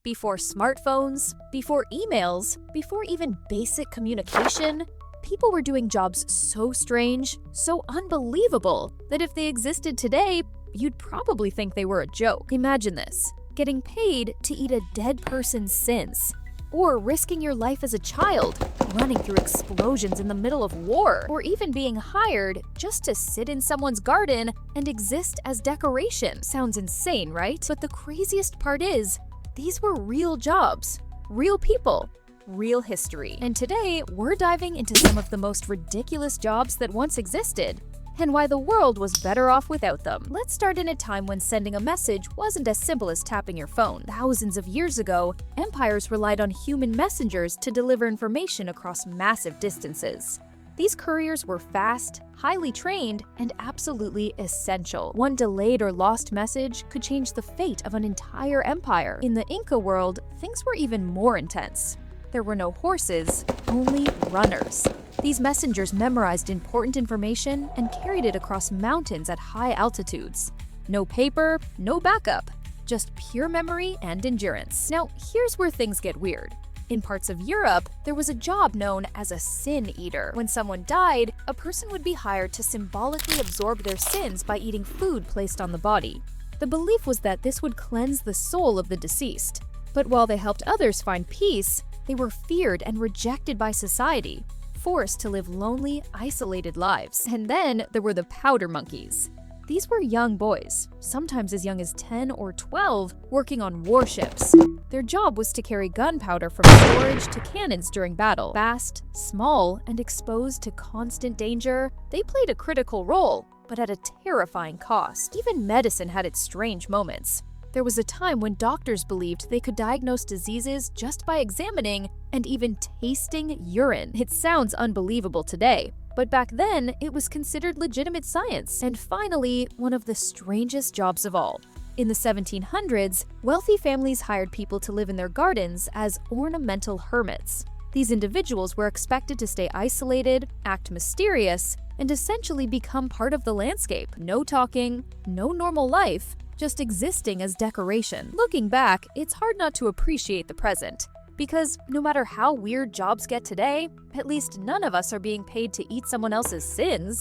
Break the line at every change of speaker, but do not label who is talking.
Before smartphones, before emails, before even basic communication, people were doing jobs so strange, so unbelievable, that if they existed today, you'd probably think they were a joke. Imagine this: getting paid to eat a dead person's sins, or risking your life as a child, running through explosions in the middle of war, or even being hired just to sit in someone's garden and exist as decoration. Sounds insane, right? But the craziest part is, these were real jobs, real people, real history. And today, we're diving into some of the most ridiculous jobs that once existed, and why the world was better off without them. Let's start in a time when sending a message wasn't as simple as tapping your phone. Thousands of years ago, empires relied on human messengers to deliver information across massive distances. These couriers were fast, highly trained, and absolutely essential. One delayed or lost message could change the fate of an entire empire. In the Inca world, things were even more intense. There were no horses, only runners. These messengers memorized important information and carried it across mountains at high altitudes. No paper, no backup, just pure memory and endurance. Now, here's where things get weird. In parts of Europe, there was a job known as a sin eater. When someone died, a person would be hired to symbolically absorb their sins by eating food placed on the body. The belief was that this would cleanse the soul of the deceased. But while they helped others find peace, they were feared and rejected by society, forced to live lonely, isolated lives. And then there were the powder monkeys. These were young boys, sometimes as young as 10 or 12, working on warships. Their job was to carry gunpowder from storage to cannons during battle. Fast, small, and exposed to constant danger, they played a critical role, but at a terrifying cost. Even medicine had its strange moments. There was a time when doctors believed they could diagnose diseases just by examining and even tasting urine. It sounds unbelievable today, but back then it was considered legitimate science. And finally, one of the strangest jobs of all. In the 1700s, wealthy families hired people to live in their gardens as ornamental hermits. These individuals were expected to stay isolated, act mysterious, and essentially become part of the landscape. No talking, no normal life, just existing as decoration. Looking back, it's hard not to appreciate the present, because no matter how weird jobs get today, at least none of us are being paid to eat someone else's sins.